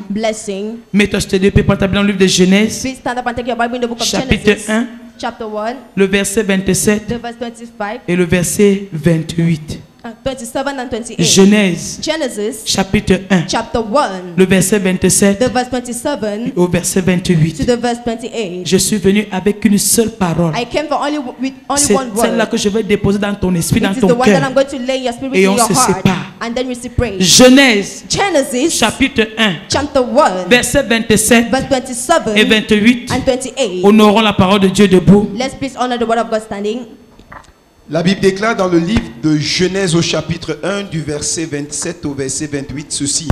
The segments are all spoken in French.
Blessing. Mets-toi sur tes deux pieds, prends ta Bible dans le livre de Genèse, Please stand up and take your Bible in the book of chapitre Genesis, 1, chapter 1, le verset 27 the verse 25, et le verset 28. 27 and 28. Genèse, Genesis, chapitre 1, chapter 1, le verset 27 the verse 27 au verset to 28. the verse 28. Je suis venu avec une seule parole. I came for with only C'est one celle-là word. que je vais déposer dans ton esprit, dans It is ton the one that cœur. I'm going to lay in your spirit, Et in on your se heart, sépare. and then receive praise. Genèse, Genesis, chapitre 1, chapter 1, verset 27 verse 27 et 28. and 28. Honorons la parole de Dieu debout. Let's please honor the word of God standing. La Bible déclare dans le livre de Genèse au chapitre 1 du verset 27 au verset 28 ceci.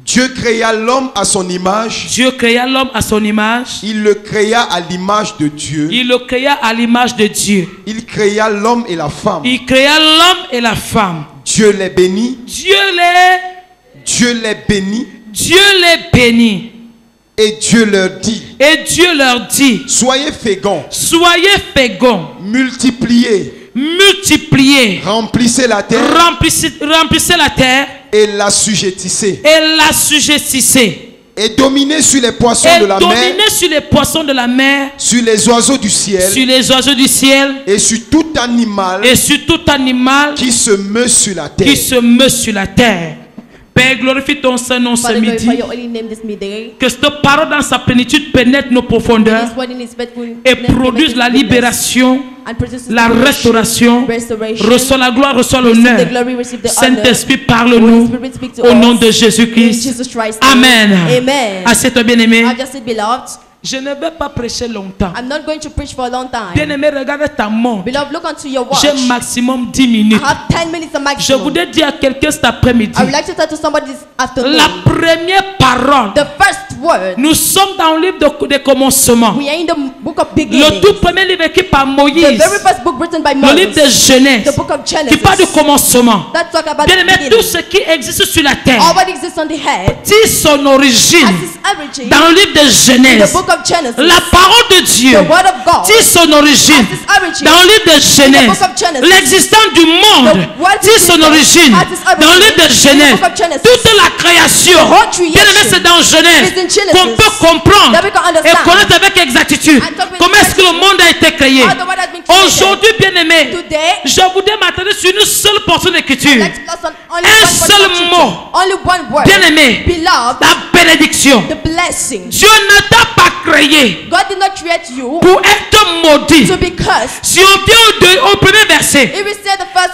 Dieu créa l'homme à son image. Dieu créa l'homme à son image. Il le créa à l'image de Dieu. Il le créa à l'image de Dieu. Il créa l'homme et la femme. Il créa l'homme et la femme. Dieu les bénit. Dieu les bénit. Dieu les bénit. Et Dieu leur dit. Et Dieu leur dit. Soyez féconds. Soyez féconds. Multipliez. Multipliez. Remplissez la terre. Remplissez la terre. Et l'assujettissez. Et l'assujettissez. Et dominez sur les poissons de la mer. Dominez sur les poissons de la mer. Sur les oiseaux du ciel. Sur les oiseaux du ciel. Et sur tout animal. Et sur tout animal. Qui se meut sur la terre. Qui se meut sur la terre. Père, glorifie ton Saint-Nom ce midi. Que cette parole dans sa plénitude pénètre nos profondeurs et produise la libération, la restauration. Reçois la gloire, reçois l'honneur. Saint-Esprit, parle-nous au nom de Jésus-Christ. Amen. Assieds-toi, bien-aimé. Je ne vais pas prêcher longtemps. I'm not going to preach for a long time. Bien-aimé, regarde ta montre. Beloved, look onto your watch. J'ai maximum 10 minutes. I have 10 minutes of maximum. Je voudrais dire à quelqu'un cet après-midi. I would like to tell to somebody this afternoon. La première parole. The first word. Nous sommes dans le livre des commencements. We are in the book of beginnings. Le tout premier livre écrit par Moïse. The very first book written by Moses. Le livre de Genèse. The book of Genesis. Qui parle du commencement. That talk about Bien the aimé, beginning. tout ce qui existe sur la terre. All what exists on the head. Tire son origine. As its origin. Dans le livre de Genèse. The book of Genesis. La parole de Dieu. The word of God. Tire son origine. As its origin. Dans le livre de Genèse. The book of Genesis. L'existence du monde. Tire son origine. Dans le livre de Genèse. Toute la création. Bien aimé, c'est dans Genèse qu'on peut comprendre et connaître avec exactitude comment est-ce que le monde a été créé. Aujourd'hui, bien aimé, je voudrais m'attarder sur une seule portion d'écriture. Un seul mot. Bien aimé, la bénédiction. Dieu ne t'a pas créé pour être maudit. Si on vient au premier verset,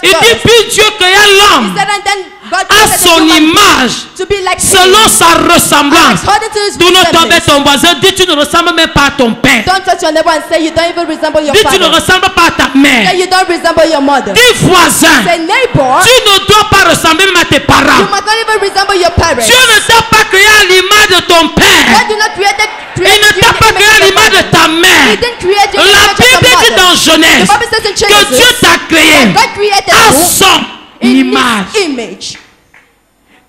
il dit puis Dieu créa l'homme à son image, selon sa ressemblance. Tourne ton vers ton voisin, dis tu ne ressembles même pas à ton père. Dis tu ne ressembles pas à ta mère. Dis voisin, tu ne dois pas ressembler même à tes parents. Dieu ne t'a pas créé à l'image de ton père. Il ne t'a pas créé à l'image de ta mère. La Bible dit dans Genèse que Dieu t'a créé à son image.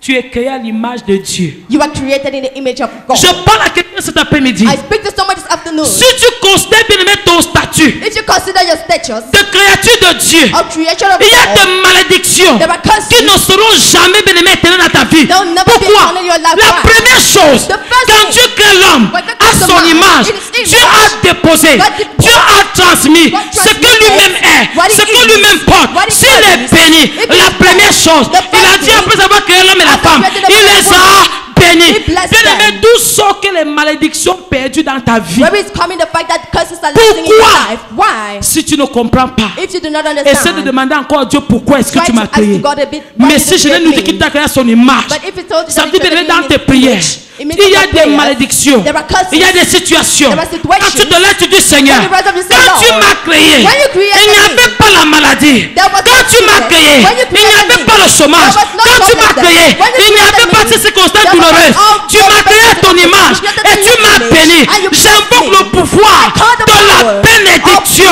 Tu es créé à l'image de Dieu. You are created in the image of God. Je parle à quelqu'un cet après-midi. I speak to someone this afternoon. Si tu considères bien aimé ton statut If you consider your status de créature de Dieu, of creation of il y a God, des malédictions there are curses qui ne seront jamais bien aimées éternelles dans ta vie. They'll never be Pourquoi? eternal in your life. La Why? première chose, The first quand thing, Dieu crée l'homme when God à creates son the man, image, in his Dieu a déposé, Dieu a transmis God ce que transmits lui-même est, what he ce que is, lui-même porte. what he S'il est carries. béni, If he la is première blessed, chose, the il a first dit thing, après avoir créé l'homme et la after femme, creating the il man les and woman, a bénis. he blessed Bien aimé, them. d'où sont que les maladies malédiction perdue dans ta vie? Where is coming the fact that curses are lasting in your life? Why? Si tu ne comprends pas, If you do not essaie de understand, demander encore à Dieu pourquoi est-ce que try tu to m'as ask créé. God a bit. Why Mais did si you je ne create nous dis me? qu'il t'a créé à son image, But if he told you ça that veut dire he created dans me in tes his prières, image, it means il y a that your des prayers, malédictions, there are curses, il y a des situations. there are situations. Quand tu te lèves, tu dis Seigneur, When you rise up, you say, quand tu Lord, m'as créé, when you created il n'y me, avait pas la maladie. there was Quand no tu m'as sickness. créé, When you il n'y created avait me, pas le chômage. there was no Quand tu m'as problem. créé, When you il n'y avait created pas me, de circonstances there was douloureuses. all Tu m'as créé à ton image et tu m'as béni. J'invoque le pouvoir de la bénédiction.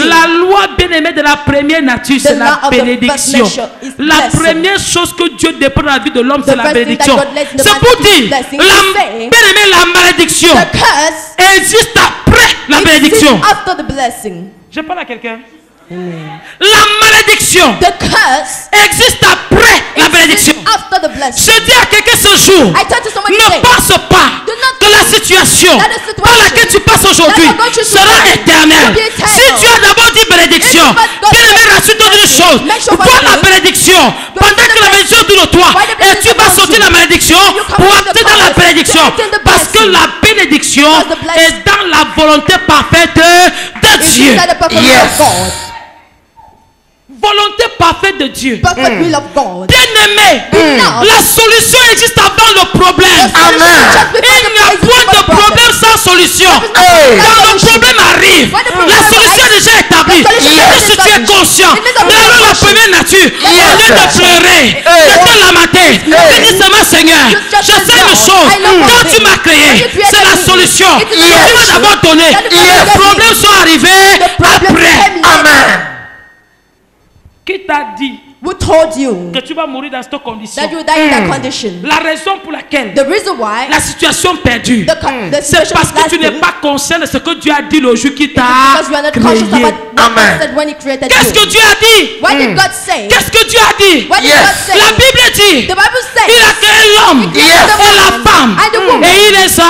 La loi bien-aimée de la première nature, c'est la bénédiction. La première chose que Dieu dépend dans la vie de l'homme, c'est la bénédiction. C'est pour dire, bien-aimé, la malédiction existe après la bénédiction. After the blessing. Je parle à quelqu'un. La malédiction existe après la bénédiction. After the blessing. Je dis à quelqu'un ce jour, ne pense pas que la situation par laquelle tu passes aujourd'hui sera éternelle. Si tu as d'abord dit bénédiction, bien-aimé, rassure-toi d'une chose. Vois la bénédiction pendant que la bénédiction est de toi et tu vas sortir la malédiction pour entrer dans la bénédiction. Parce que la bénédiction est dans la volonté parfaite de Dieu. Yes. Volonté parfaite de Dieu. Perfect will of God. Bien-aimé, la solution existe avant le problème. Amen. Il n'y a point de problème sans solution. Quand le problème arrive, la solution est déjà établie. Et si tu es conscient de la première nature, au lieu de pleurer, de te lamenter, de dire seulement Seigneur, je sais une chose. Quand tu m'as créé, c'est la solution. Tu m'as d'abord donné. Les problèmes sont arrivés après. Amen. Qui t'a dit Who told you que tu vas mourir dans cette condition? that you die in that condition? La raison pour laquelle The reason why la situation perdue, the c'est parce que tu n'es pas conscient de ce que Dieu a dit le jour qui t'a créé. Amen. Qu'est-ce que Dieu a dit? What did God say? Qu'est-ce que Dieu a dit? What did God say? La Bible dit, The Bible says il a créé l'homme et la femme and the woman. et il les a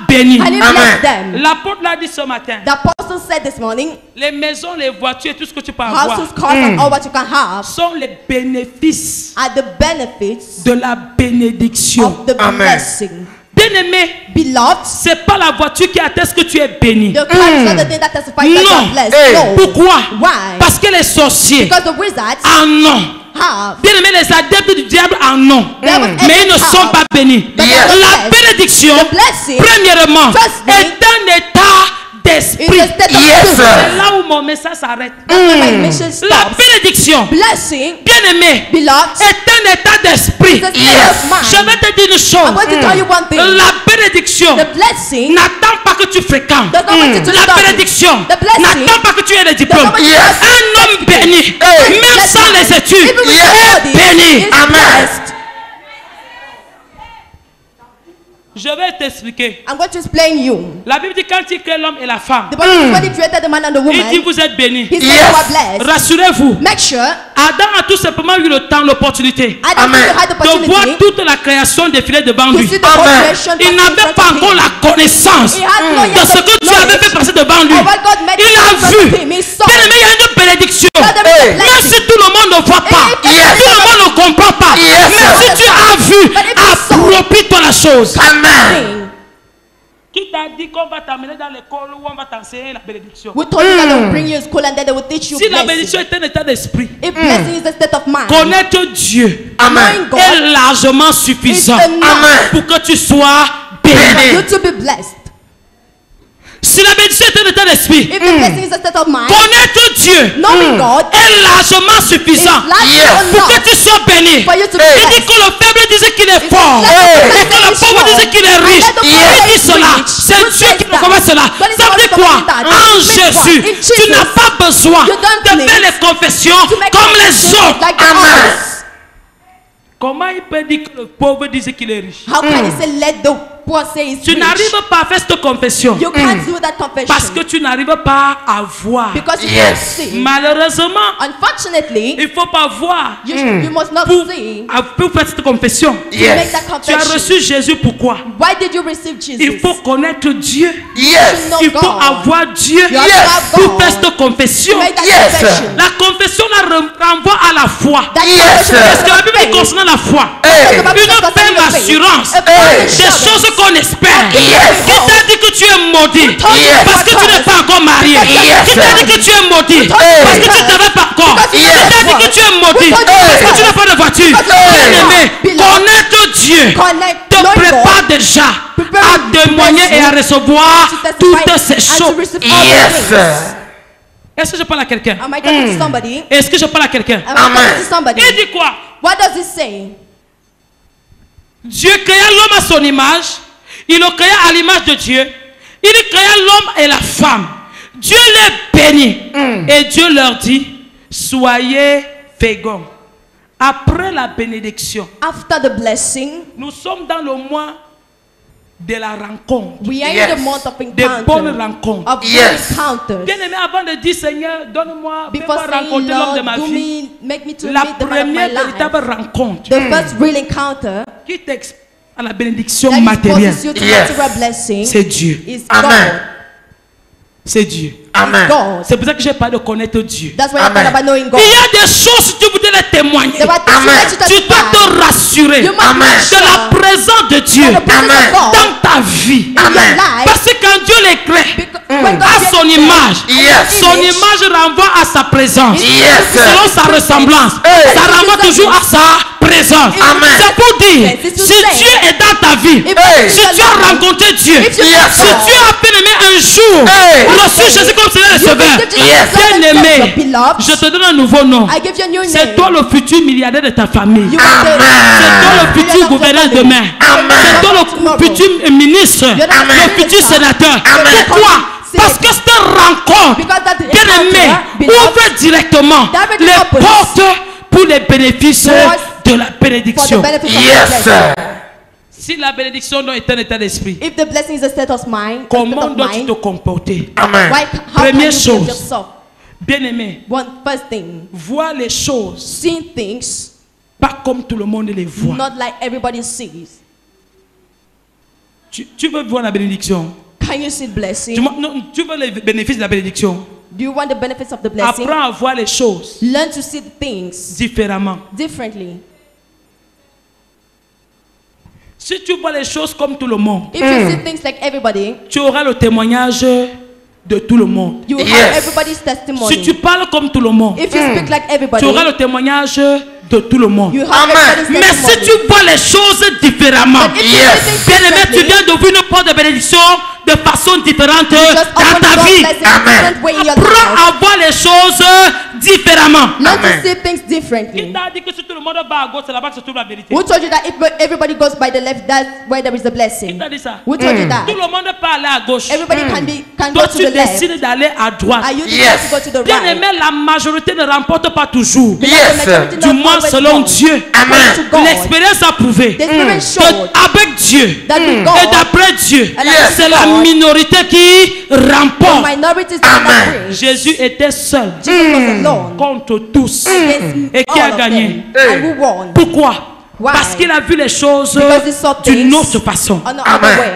bénis. And he blessed them. L'apôtre l'a dit ce matin. The apostle said this morning, Les maisons, les voitures, tout ce que tu peux avoir houses, cars, and all what you can have sont les bénéfices are the benefits de la bénédiction. of the blessing. Bien-aimé, Beloved, c'est pas la voiture qui atteste que tu es béni. the car is not the thing that testifies that you are Non. blessed. No. Pourquoi? Why? Parce que les sorciers Because the wizards en ont. have. Bien-aimé, les adeptes du diable en ont. Mais ils ne sont pas bénis. La bénédiction, premièrement, est un état d'esprit. C'est là où mon message s'arrête. La bénédiction, bien-aimé, est un état d'esprit. Je vais te dire une chose. La bénédiction n'attend pas que tu fréquentes. La bénédiction n'attend pas que tu aies des diplômes. Un homme béni, même sans les études, est béni. Amen. Je vais t'expliquer. I'm going to explain you. La Bible dit quand il crée l'homme et la femme, The Bible says when he created the man and the il dit woman, vous êtes bénis. he said you are blessed. Rassurez-vous, Make sure Adam a tout simplement eu le temps, l'opportunité Adam had the de voir opportunity toute la création défiler devant to lui. see the whole creation Il n'avait pas encore la connaissance He had no de ce que Dieu avait fait passer devant lui. of what God made Il a in front of vu. him. He saw. Bien aimé, il y a une bénédiction. Hey. Même si tout le monde ne voit pas, tout le monde ne comprend pas. Mais si tu as vu, approprie-toi la chose. Amen. Qui t'a dit qu'on va t'amener dans l'école où on va t'enseigner la bénédiction? We told you that they will bring you to school and then they will teach you Si la blessing. bénédiction est un état d'esprit, If blessing is a state of mind, connaître Dieu knowing God est largement suffisant is enough pour que tu sois for béni. you to be blessed. Si la bénédiction est un état d'esprit, If the blessing is a state of mind, connaître Dieu knowing God est largement is suffisant largely pour que enough tu sois béni. for you to be Il dit blessed. que le faible disait qu'il est fort et que le pauvre disait qu'il est riche. Il dit cela, c'est Dieu qui nous convainc cela. Ça veut dire quoi? En Jésus, tu n'as pas besoin de faire les confessions comme les autres. like the Amen. others. Comment il peut dire que le pauvre disait qu'il est riche? How can he say let the poor say he's Tu rich? n'arrives pas à faire cette confession You can't do that confession parce que tu n'arrives pas à voir. because you can't see. Malheureusement, Unfortunately, il ne faut pas voir you must not pour, see pour faire cette confession. to make that Tu as confession. reçu Jésus pourquoi? Why did you receive Jesus? Il faut connaître Dieu. You know Il faut God. avoir Dieu You have to have pour God faire cette confession. to make that confession. La confession la renvoie à la foi. That confession Parce is que la Bible dit faith. concernant la foi, The Bible une says concerning ferme the faith, assurance a firm des assurance choses qu'on espère. Yes. Qui t'a dit que tu es maudit Yes. parce que tu n'es pas encore marié. Yes. Qui t'a dit que tu es maudit parce que tu ne t'avais pas encore. Qui Yes. t'a dit que tu es maudit parce que tu n'as pas de voiture. Bien-aimé, connaître Dieu te prépare déjà à témoigner et à recevoir toutes ces choses. Yes. Est-ce que je parle à quelqu'un? Am I talking to somebody? Est-ce que je parle à quelqu'un? Am I talking to somebody? Il dit quoi? What does it say? Dieu créa l'homme à son image. Il le créa à l'image de Dieu. Il créa l'homme et la femme. Dieu les bénit. Et Dieu leur dit, soyez féconds. Après la bénédiction, After the blessing, nous sommes dans le mois de la rencontre. we are Yes. in the month of Des bonnes encounter. rencontres. Of Yes. encounters. Bien aimé, avant de dire Seigneur, donne-moi, Before fais-moi saying, rencontrer l'homme de ma Lord, vie. make me to La meet the man of my première life. véritable rencontre The first real encounter qui t'expose à la bénédiction that matérielle, exposes you to Yes. material blessing c'est Dieu. is Amen. C'est Dieu. Amen. God. God. C'est pour ça que j'ai pas de connaître Dieu. That's why I Amen. thought about knowing God. Il y a des choses que tu voudrais les témoigner. There are things Amen. that you Tu dois testify. te rassurer You must Amen. make de sure la présence de Dieu that the presence Amen. of God dans ta vie. in your Amen. life, Parce que quand Dieu les crée because when God à created son them, image, Yes. son image renvoie à sa présence. Yes. Selon sa ressemblance, Hey. ça renvoie toujours à sa présence. Amen. C'est pour dire, It's to si say, Dieu est dans ta vie, if Hey. si tu as rencontré Dieu, If you Yes. si tu as bien aimé un jour, Hey. reçu Jésus comme Seigneur et you Sauveur, received Jesus Yes. as Lord and bien aimé, Savior, beloved, je te donne un nouveau nom. I give you a new C'est name. toi le futur milliardaire de ta famille. You are the- C'est toi le Amen. futur gouverneur demain. Amen. C'est toi le futur ministre, You're the le futur minister. sénateur. Amen. Pourquoi? Parce que cette rencontre, Because that bien aimé, encounter, beloved, ouvre directement directly les opens portes pour les bénéfices doors de la for the bénédiction. benefit of the Yes. blessing. Si la bénédiction est un état d'esprit, If the blessing is a state of mind, comment a state of dois-tu mind, te comporter? Amen. how can Première you chose. build yourself? Bien aimé, One first thing, vois les choses seeing things pas comme tout le monde les voit. not like everybody sees. Tu veux voir la bénédiction? Can you see the blessing? Tu veux les bénéfices de la bénédiction? Do you want the benefits of the blessing? Apprends à voir les choses Learn to see the things différemment. differently. Si tu vois les choses comme tout le monde, If you see things like everybody, tu auras le témoignage de tout le monde. you will Yes. have everybody's testimony. Si tu parles comme tout le monde, If you speak like everybody, tu auras le témoignage de tout le monde. you have Amen. everybody's Mais si testimony. tu vois les choses différemment, But if you Yes. see things bien aimé, tu differently, viens d'ouvrir une porte de bénédiction de façon différente just dans open ta God's vie. blessing Amen. different way in your Apprends life. à voir les choses différemment. Learn Amen. to see things Qui differently. t'a dit que si tout le monde va à gauche, c'est là-bas que se trouve la vérité? Who told you that if everybody goes by the left, that's where there is the Qui blessing? t'a dit ça? Who told you that? Tout le monde peut aller à gauche. Everybody can go Toi, to tu the left. décides d'aller à droite. Are you Yes. deciding to go to the Bien right? aimé, la majorité ne remporte pas toujours. Because Yes. the majority Du not moins always selon go. Dieu. Amen. To God. L'expérience a prouvé The Spirit showed qu'avec Dieu that with et God, d'après Dieu, and Yes. c'est la God, minorité qui the remporte. minorities Amen. that win. Jésus était seul Jesus was alone contre tous. against Et qui all a of gagné? them. And who won? Pourquoi? Why? Parce qu'il a vu les choses Because he saw d'une things autre façon. On the Amen. other way.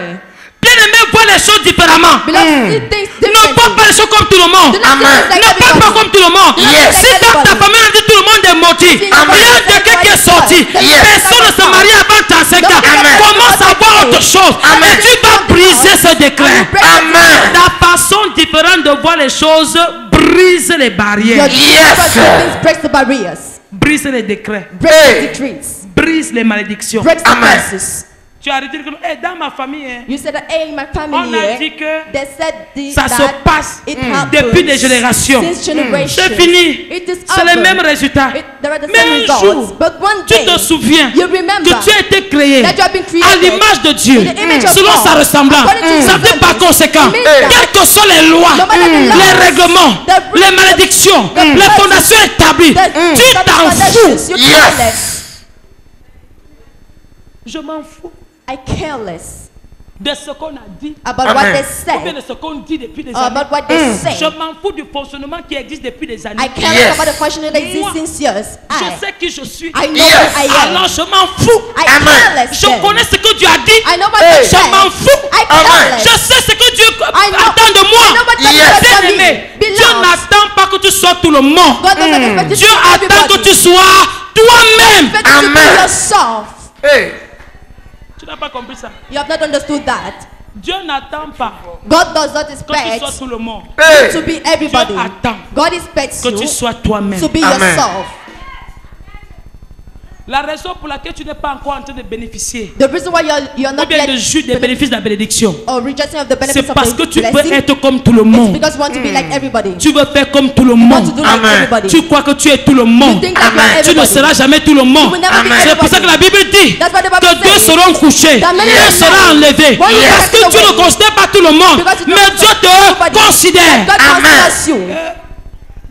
Bien aimé, vois les choses différemment. Beloved, see things Ne vois differently. pas les choses comme tout le monde. Do not see Amen. things like Ne parle pas everybody. comme tout le monde. Yes. Si dans ta famille on dit tout le monde est maudit, il y a quelqu'un qui est sorti. Yes. Personne ne se marie avant 35 ans. Amen. Commence à voir autre chose. Amen. Et tu vas briser ce décret. Amen. Ta façon différente de voir les choses brise les Your barrières, different things breaks the barriers, brise les décrets, breaks Hey. the decrees, brise les malédictions. breaks the Amen. curses. Tu as dit que dans ma famille, hein, You said that, hey, in my on family, a dit que they said ça se that passe it happens depuis des générations. since generations. C'est fini. It is C'est le over. même résultat. There are the Mais same un results. jour, But one tu day, te souviens you remember que tu as été créé that you have been à created l'image de Dieu, in the image of selon God, sa ressemblance. according to his Ça veut dire par likeness. conséquent, It means that quelles que soient les lois, no matter the laws, les règlements, the rules, les malédictions, the les curses, fondations établies, tu t'en fous. You're Yes. careless. Je m'en fous I careless de ce qu'on a dit about Amen. what they ou bien said, de ce qu'on dit depuis des or années. about what they say. Je m'en fous du fonctionnement qui existe depuis des années. I care less Yes. about the function that exists Moi, since years. Je sais qui je suis. I know Yes. who I am. Alors je m'en fous. I Amen. care less Je then. connais ce que Dieu a dit. I know what Hey. you Je said. m'en fous. I Amen. care less. Je sais ce que Dieu I know- attend de I know moi. what God Yes. has Bien done aimé, me. Dieu Beloved, n'attend pas que tu sois tout le monde. God doesn't expect you Dieu to be attend que everybody. tu sois toi-même. Expect you to be Amen. yourself. Hey. Tu Tu n'as pas compris ça. You have not understood that. Dieu n'attend pas God does not que tu expect sois tout le monde. to be everybody. Dieu attend God expects que tu you sois toi-même. to be Amen. yourself. La raison pour laquelle tu n'es pas encore en train de bénéficier The reason why you're ou not bien de yet jouir des bénéfices de la bénédiction, or rejecting of the c'est benefits parce of que the tu veux blessing, être comme tout le it's monde. because you want to be like everybody. Tu veux faire comme tout le You want to monde. do like Amen. everybody. Tu crois que tu es tout le monde. You think that you are Tu ne everybody. seras jamais tout le monde. You will never be Amen. C'est pour ça que la Bible dit That's why the Bible que deux says seront couchés, that many un will sera die. enlevé. One will Parce que be tu ne taken away. considères pas tout le monde, Because you don't mais Dieu consider te everybody. considère. God Amen. considers you.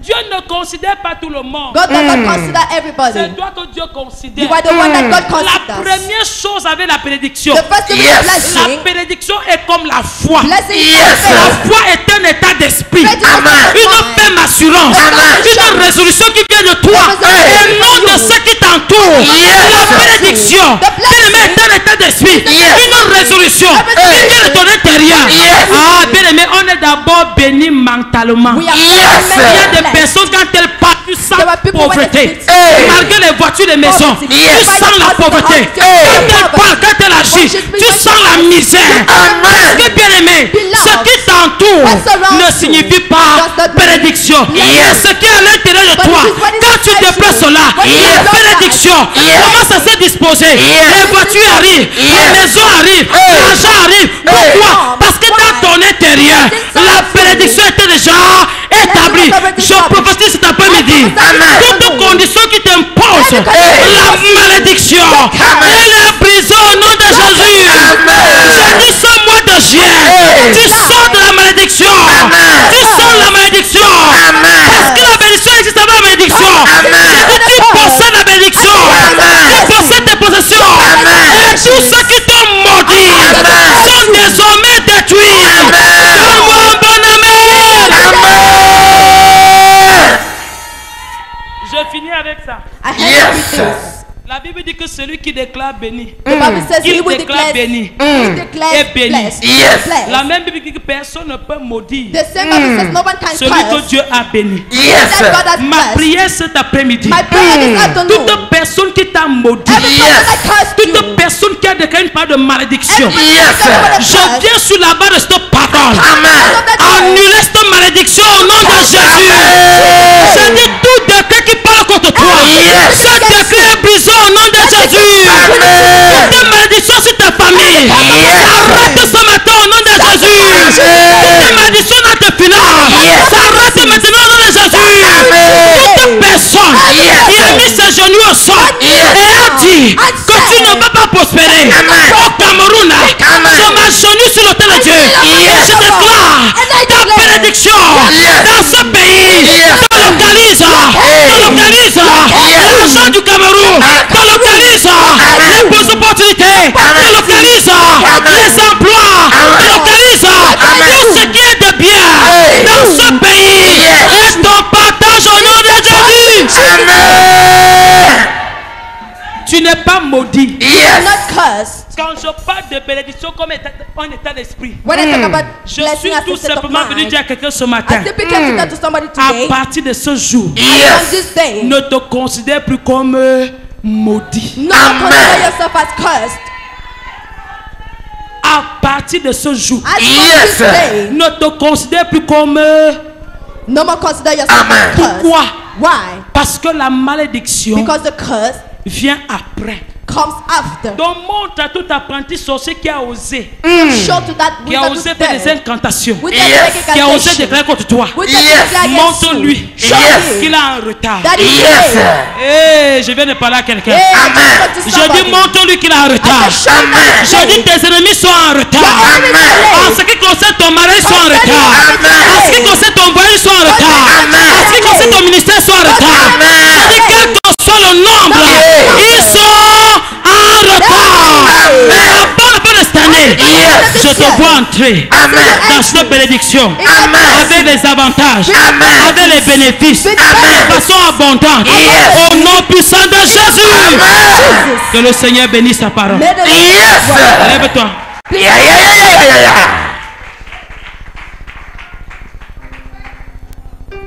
Dieu ne considère pas tout le monde. God does not consider everybody. C'est toi que Dieu considère. You are the one that God La considers. première chose avec la bénédiction, The first thing Yes. is la blessing. bénédiction est comme la foi. Blessing is Yes. La faith. foi est un état d'esprit, Faith is a Amen. state of une mind. ferme assurance, Amen. une résolution qui vient de toi Yes. et non de ce qui t'entoure. Yes. La bénédiction, The blessing bien-aimé, est un état d'esprit, Yes. une résolution qui Everything. vient de ton intérieur. Yes. Ah, bien aimé, on est d'abord béni mentalement. We are Yes. Il y a des blessed. personnes quand elles partent, tu sens There were people when pauvreté. they speak, Malgré les voitures, les maisons, poverty. tu Yes. sens la pauvreté. Quand elle parle, quand elle agit, tu sens la misère. Parce que bien aimé, ce qui t'entoure ne signifie pas bénédiction. Mais ce qui est à l'intérieur de toi, quand tu déplaces cela, la bénédiction commence à se disposer. Les voitures arrivent, les maisons arrivent, l'argent arrive. Pourquoi? Parce que dans ton intérieur, la bénédiction était déjà établie. Je prophétise cet après-midi. Toute condition qui t'impose la malédiction, elle est brisée au nom de Jésus. J'ai dit ce mois de juillet, tu sors de la malédiction. Tu sors de la malédiction. Parce que la bénédiction existe avant la malédiction. J'ai dit tu possèdes la bénédiction. Tu possèdes tes possessions. Et tous ceux qui t'ont maudit sont désormais détruits. Donne-moi un bon amen. Je finis avec ça. I heard Yes. everything. La Bible dit que celui qui déclare béni, The Bible says qui he will déclare declare béni, he declares est béni. blessed. Yes. Blessed. la même Bible dit que personne ne peut maudire The same Bible says no one can celui que curse Dieu a béni. Yes. that God has Ma blessed. prière cet après-midi, My prayer this afternoon. toute personne qui t'a maudit, Every Yes. person that cursed you. toute personne qui a déclaré une part de malédiction, Every Yes. person that je cursed. viens sur la base de cette parole. Amen. Annuler cette malédiction au nom de Jésus. Je dis tout décret qui parle contre toi. Yes. Ce décret est brisé au nom de Jésus. Toute malédiction sur ta famille. Arrête ce matin au nom de Jésus. Toute malédiction dans tes finances. Arrête maintenant au nom de Jésus. Toute personne qui a mis ses genoux au sol et a dit que tu ne vas pas prospérer au Cameroun, je m'agenouille sur l'autel de Dieu. Et je déclare ta bénédiction dans ce pays. Te localise, l'argent du Cameroun, te localise les bonnes opportunités, te localise les emplois, te localise tout ce qui est de bien dans ce pays. Et ton partage au nom de Jésus. Tu n'es pas maudit. You're not cursed. Quand je parle de bénédiction comme un état d'esprit, When I talk about je suis blessing as tout a state of simplement venu mind, dire à quelqu'un ce matin, I simply came to tell to somebody à today, partir de ce jour, on Yes. this day, ne te considère plus comme maudit. no one consider yourself as cursed. À partir de ce jour, As from Yes. this day, ne te considère plus comme no more consider yourself Amen. as cursed. Pourquoi? Why? Parce que la malédiction Because the curse vient après. comes after. Donc montre à tout apprenti sorcier qui a osé, Show to that qui a wizard osé who's faire des there, incantations, with Yes. that qui a osé incantation, déclarer contre toi. with that Yes. declare against Montre-lui you. Show Yes. him qu'il a un retard. that he's Yes. late. Je viens de parler à quelqu'un. Hey, Amen. talk to Je somebody. dis montre-lui qu'il a un retard. I said, show him that he's Je late. dis tes ennemis sont en retard. Amen. En ce qui concerne ton mari, ils sont en retard. En ce qui concerne ton voyage, ils sont en retard. En ce qui concerne ton ministère, ils sont en retard. Je dis quel que soit le nombre, ils sont en retard. Mais avant la fin de cette année, Yes. je te vois entrer dans cette bénédiction avec les avantages, avec les bénéfices, de façon abondante. Au nom puissant de Jésus. Que le Seigneur bénisse sa parole. May the Lord Yes. Lève-toi. Yeah.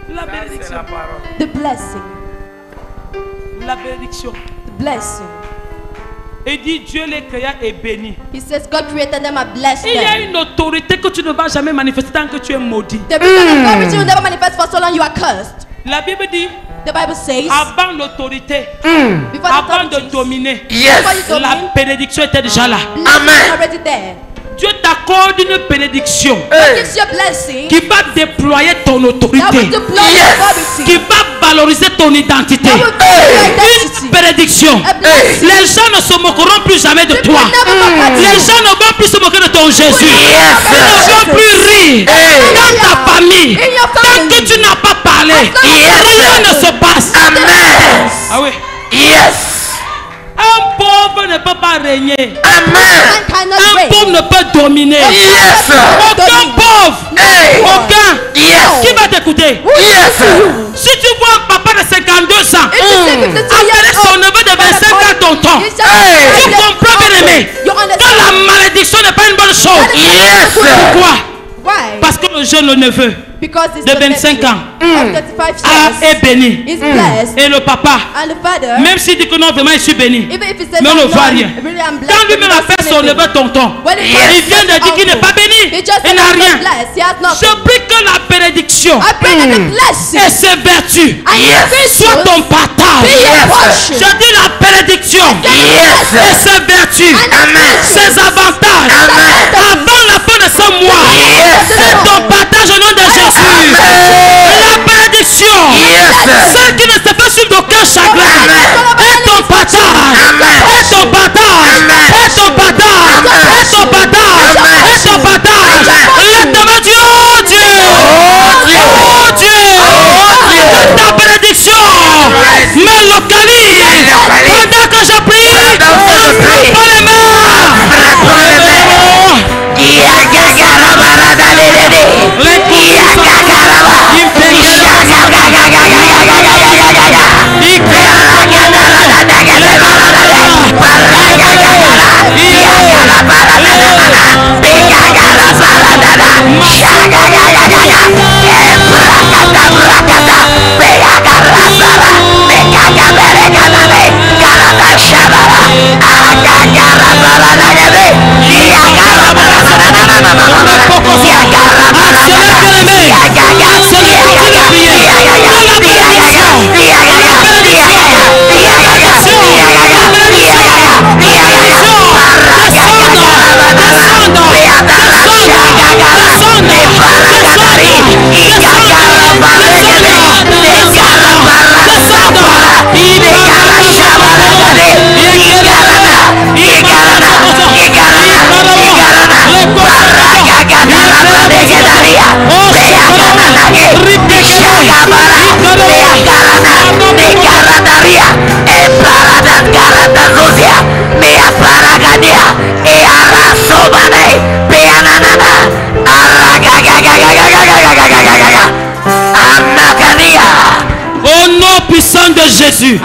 La bénédiction. The blessing, La bénédiction the blessing Il dit Dieu les créa et béni. He says God created them and blessed Il y a them. une autorité que tu ne vas jamais manifester tant que tu es maudit. The reason of authority will never manifest for so long you are cursed. La Bible dit The Bible says avant l'autorité, before avant de authorities, dominer, before you la domine, bénédiction était déjà là. blessing is already there. Dieu t'accorde une bénédiction God gives you a blessing qui va déployer ton that autorité, will deploy your authority. qui va valoriser ton identité. That will deploy your Une identity. bénédiction. A blessing. Les gens ne se moqueront plus jamais de toi. Never look at Les you. gens ne vont plus se moquer de ton Jésus. Ils ne vont plus rire. Dans ta famille, In your tant family. que tu n'as pas parlé, rien ne se passe. Ah oui. Un pauvre ne peut pas régner. Man cannot Un reign. pauvre ne peut dominer. Aucun pauvre. Aucun. Qui va t'écouter? Si tu vois un papa de 52 ans appeler son neveu de 25 ans tonton, tu comprends bien aimé que la malédiction n'est pas une bonne chose. Pourquoi? Why? Parce que le jeune, le neveu Because it's de the 25 ans of 35 est years béni. is blessed. Et le papa, And the father, même s'il dit que non, vraiment, je suis béni, even if he says mais on ne I'm voit not, rien. really I'm blessed, Quand lui-même but he appelle doesn't son see neveu anything. tonton, When he il vient de dire qu'il n'est pas he béni. just Il said n'a I'm rien. not blessed. He has Je nothing. prie que la bénédiction I pray that the blessing et ses vertus soit ton partage. be your portion. Je dis la bénédiction et ses vertus, ses avantages avant la fin de ce mois. C'est ton partage au nom de Jésus. La bénédiction, celle qui ne se fait suivre d'aucun chagrin, est ton partage. Est ton partage. Est ton partage. Est ton partage. Est ton partage. Lève ta main, Dieu. Oh Dieu. Oh Dieu. Que ta bénédiction me localise pendant que je prie. Pas les mains. Au nom puissant de Jésus,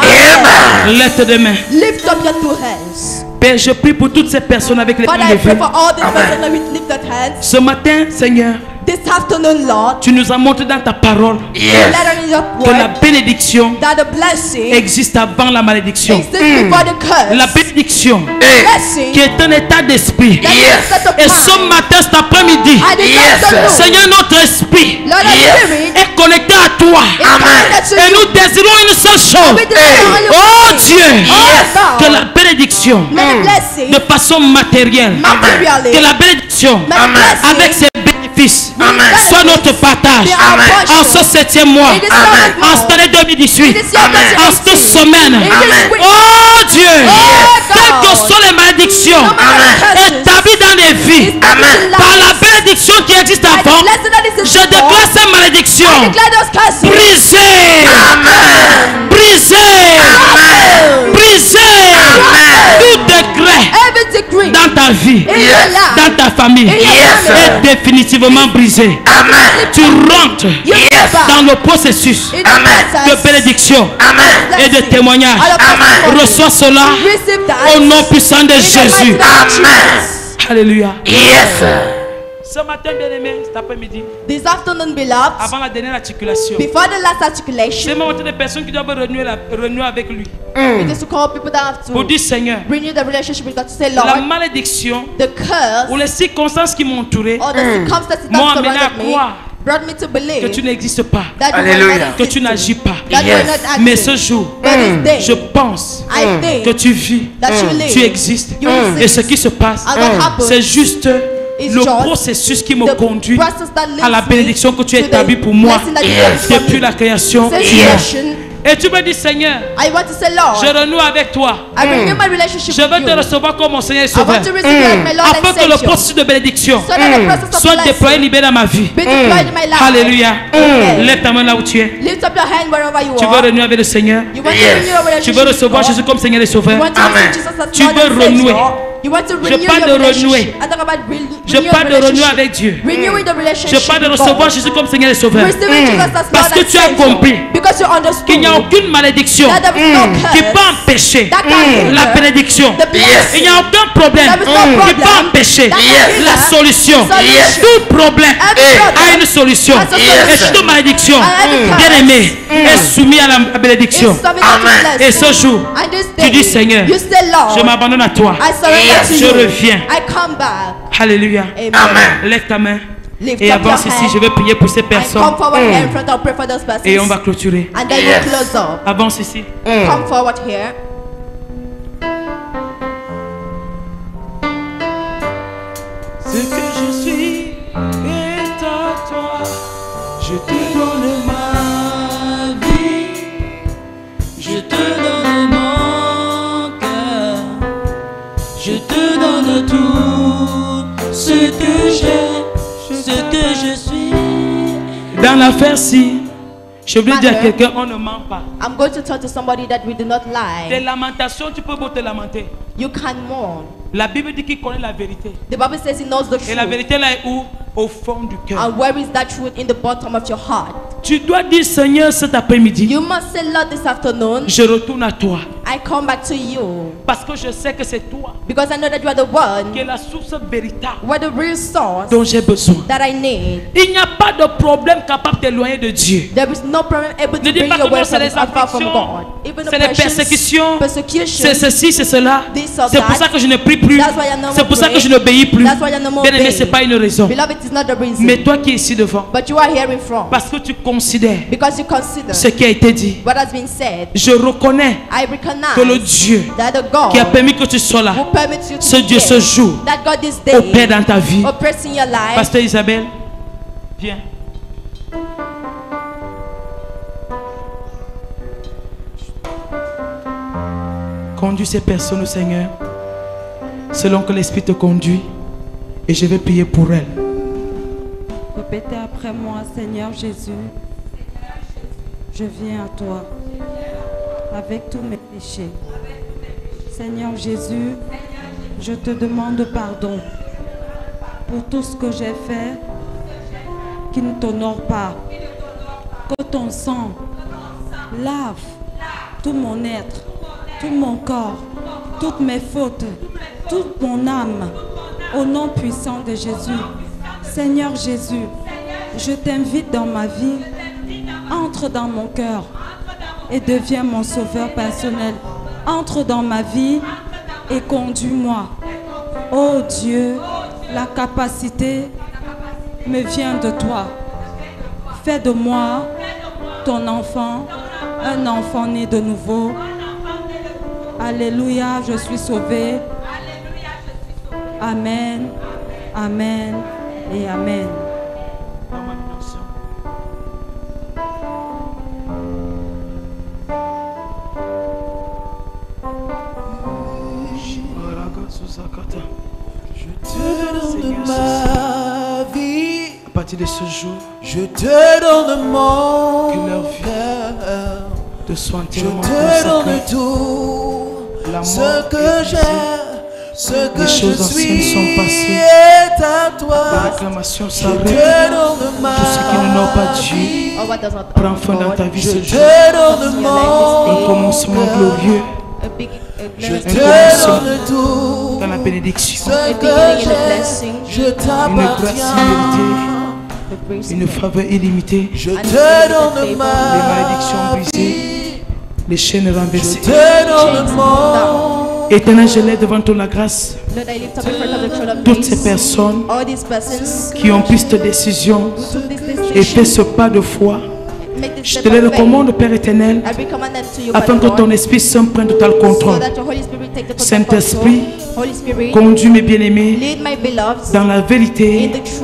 lève tes mains. Lift up your two hands. Père, je prie pour toutes ces personnes avec lesquelles Father, I je pray vis. for all these persons with lifted hands. Ce matin, Seigneur, This afternoon, Lord, tu nous as montré dans ta parole let in your que la word bénédiction that the blessing existe avant la malédiction. exists before the curse. La bénédiction Blessing qui est un état d'esprit. that is a set of Et ce mind. matin, cet après-midi, And this afternoon, Seigneur, notre esprit Lord, our spirit est connecté à toi. is connected to Et you. nous désirons une seule chose. We desire only Oh one thing. Dieu, Oh, que God. la bénédiction May the blessing de façon matérielle, materially, que la bénédiction may the blessing avec ses bénéfices benefits soit notre partage be our portion. en ce 7e mois, In this seventh en month, cette année 2018, in this year en cette 2018, semaine. in this week, Oh Dieu, God. quelles que soient les malédictions no matter the curses, établies dans les vies, it's the par la lies. bénédiction qui existe By the avant, blessing that is in je store, déclare ces malédictions I declare those curses brisées, brisées, brisées. Tout décret every decree dans ta vie, in your life, dans ta famille, est définitivement brisé. Tu rentres you give back dans le processus in the process de bénédiction et de témoignage. Reçois cela Receive that au nom puissant de in the mighty Jésus. name of Jesus. Alléluia. Ce matin, bien-aimé, cet après-midi, this afternoon, beloved, avant la dernière articulation, before the last c'est articulation, moment des personnes qui doivent renouer avec lui. it is to call people that have Pour to dire, Seigneur, renew the relationship with God, to say, la Lord, malédiction the curse ou les circonstances qui m'ont entouré or the circumstances m'ont that amené à surrounded me croire brought me to que believe tu n'existes pas, that you were Alléluia. not que tu existing, n'agis pas. that you were not acting. Mais ce jour, But this day, je pense I think que tu vis, that you live, tu existes. you Et exist. ce qui se passe, And what happens c'est juste is le just processus qui me the conduit process that leads à la me bénédiction que tu as to the établie pour moi blessing that you have for depuis me. la création Since du monde. creation, Et tu me dis, Seigneur, I want to say, Lord, je renoue avec toi. I renew my relationship Je with veux te you. recevoir comme mon Seigneur et I want Sauveur. to receive you as my Lord Afin and que le Savior. processus de bénédiction So that the process of soit déployé, blessing libéré dans ma vie. be deployed in my life. Alléluia. Amen. Lève ta main là où tu es. Lift up your hand wherever you Tu veux are. renouer avec le Seigneur. You want to Yes. renew your Tu relationship veux with recevoir God. Jésus comme Seigneur et Sauveur. You want to Amen. receive Jesus as Tu Lord veux and Savior. renouer. You want to Je renew parle your de relationship. renouer. I talk about Je renew your parle de renouer relationship. avec Dieu. Renewing the Je relationship parle de with recevoir God. Jésus comme Seigneur et Sauveur. Receiving Jesus as Parce Lord que and tu as Savior. compris Because you understood qu'il n'y a aucune malédiction that there is no qui curse peut empêcher that can hinder la bénédiction. the blessing. Il n'y a aucun problème There is no qui peut problem empêcher that can hinder la solution. solution. Tout problème Every problem a une solution. has a Et solution. toute malédiction, And every curse bien aimé, est soumise à la bénédiction. is subject to Amen. blessing. Et ce jour, And this tu day, dis, Seigneur, you say, Lord, je m'abandonne à toi. I surrender Yes. to Je you. reviens. I come back. Alléluia. Amen. Amen. Lève ta main Lift et up your avance ici. hand Je vais prier pour ces and personnes. come forward here in front. I'll pray for those persons. Et on va clôturer. And then Yes. you close up. Avance ici. Come forward here. Ce que je suis est à toi. Je te donne ma vie. Je te donne mon cœur, je te donne tout ce que j'ai, ce que je suis. Dans l'affaire-ci, je voulais dire à quelqu'un, on ne ment pas. I'm going to talk to somebody that we do not Des lie. lamentations, tu peux beau te lamenter. You can mourn. La Bible dit qu'il connaît la vérité. The Bible says he knows the Et la truth. vérité là est où? Au fond du cœur. And where is that truth? In the bottom of your heart. Tu dois dire, Seigneur, cet après-midi, You must say, Lord, this afternoon, je retourne à toi. I come back to you. Parce que je sais que c'est toi Because I know that you are the qui one, es la source véritable where the real source dont j'ai besoin. that I need. Il n'y a pas de problème capable d'éloigner de Dieu. There is no problem able to Ne dis bring pas you que non, away c'est les far from afflictions, God. Even c'est les persécutions, c'est ceci, c'est cela. This or C'est pour that. ça que je ne prie plus. That's why I no C'est more pour ça que pray. je n'obéis plus. That's why I no more Bien aimé, obey. ce n'est pas une raison. Beloved, it is not the reason. Mais toi qui es ici devant, But you are here in front. parce que tu considères Because you consider ce qui a été dit, what has been said. je reconnais I recognize que le Dieu that the God qui a permis que tu sois là, who permits you to ce be Dieu, here, ce jour, that God this day opère dans ta vie. operates in your life. Pasteur Isabelle, viens. Conduis ces personnes au Seigneur selon que l'Esprit te conduit et je vais prier pour elles. Répétez après moi, Seigneur Jésus, je viens à toi avec tous mes péchés. Seigneur Jésus, je te demande pardon pour tout ce que j'ai fait qui ne t'honore pas. Que ton sang lave tout mon être, tout mon corps, toutes mes fautes, toute mon âme, au nom puissant de Jésus. Seigneur Jésus, je t'invite dans ma vie, entre dans mon cœur et deviens mon sauveur personnel. Entre dans ma vie et conduis-moi. Oh Dieu, la capacité me vient de toi. Fais de moi ton enfant, un enfant né de nouveau. Alléluia, je suis sauvé. Amen, amen et amen. Je te donne ma vie, À partir de ce jour, je te donne mon Que leur vie cœur, te sois je entièrement te donne consacré. tout La ce mort que est j'ai, ce que Les je choses anciennes suis sont passées. est à La toi. réclamation Je s'arrête. te donne ma Tout ce qui n'honore pas Dieu vie, Or what does not prend honor fin dans God. ta vie je ce te jour. donne Your life mon Un commencement glorieux A big Je glimpse te donne tout. dans la bénédiction, Ce que j'ai, je une grâce t'appartiens. illimitée, une faveur illimitée, Je te donne les ma malédictions brisées, vie. les chaînes Je renversées. te donne mon. Éternel, je lève devant toi la grâce. Lord, I lift up in front of the throne of Toutes ces grace personnes all these persons qui ont pris cette décision who took this et fait decision, ce pas de foi, make this je step te les of faith. recommande, Père éternel, I recommend them to you, afin que Father ton Lord, Esprit Saint prenne total so contrôle. that your Holy Spirit take the total Saint-Esprit, control. Holy Spirit, conduis mes bien-aimés lead my beloved dans la in vérité, the truth,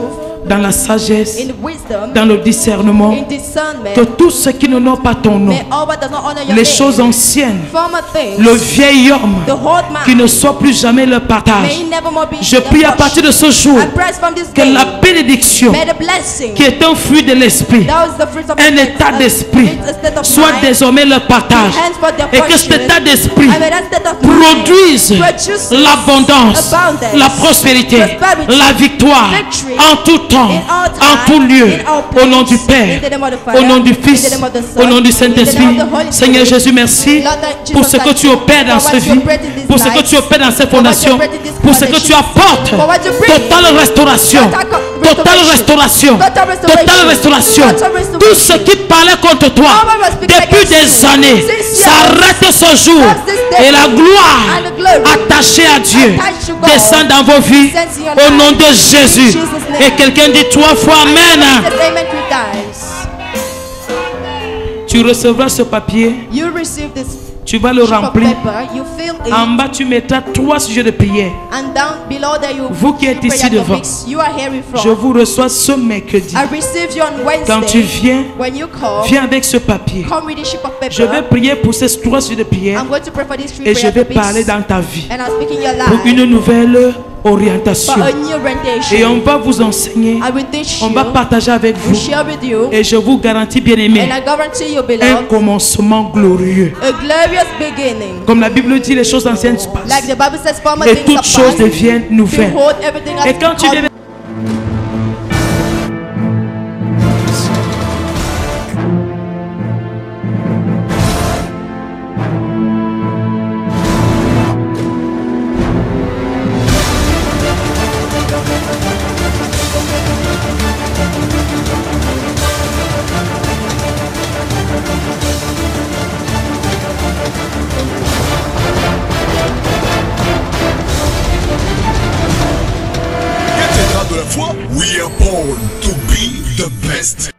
dans la sagesse, in wisdom, dans le discernement, in discernment. que tout ce qui n'honore pas ton nom, May all what does not honor your les name, choses anciennes, former things, le vieil homme, the old man, qui ne soit plus jamais leur may partage. he never more be Je their prie à portion. partir de ce jour I pray from this que day, la bénédiction, may the blessing, qui est un fruit de l'esprit, that was the fruit of un the état faith, d'esprit, a state of soit mind, désormais leur partage. henceforth their Et que cet portion, état d'esprit and may that state of mind produise produces l'abondance, abundance, la prospérité, prosperity, la victoire victory, en tout temps, in all time, en tout lieu, in all place, au nom du Père, in the name of the Father, au nom du in the Fils, name of the Son, au nom du in the name Saint-Esprit. of the Holy Seigneur Spirit. Jésus, merci Lord, pour Jesus, ce que thank tu you opères dans for ce what you vie, operate in this pour ce que life, tu opères dans ces for what you fondations, operate in this pour ce que tu foundation, apportes. for what you bring, Totale restauration, totale restauration, totale restauration. Tout ce qui parlait contre toi depuis des années s'arrête ce jour et la gloire attachée à Dieu descend dans vos vies au nom de Jésus. Et quelqu'un dit 3 fois Amen. Amen 3 times. Tu recevras ce papier, You receive this tu vas le sheet of remplir. paper, you fill it, En bas, tu mettras 3 sujets de prière. and down below there you Vous qui êtes prayer ici devant, topics you are hearing from. je vous reçois ce mercredi. I received you on Wednesday. Quand tu viens, when you call, viens avec ce papier. come with a sheet of paper. Je vais prier pour ces 3 sujets de prière I'm going to pray for these 3 et je prayer vais topics, parler dans ta vie and I'm speaking your pour life une nouvelle for orientation. a new orientation. Et on va vous enseigner, I will teach on you, va partager avec will vous. share with you, Et je vous garantis, bien aimé, and I guarantee you, un beloved, commencement glorieux. a glorious beginning. Comme la Bible dit, les choses anciennes se Like passent the Bible says, former et things toutes are choses past. deviennent nouvelles. Behold, everything has Et quand tu become deviens de la foi. We are born to be the best.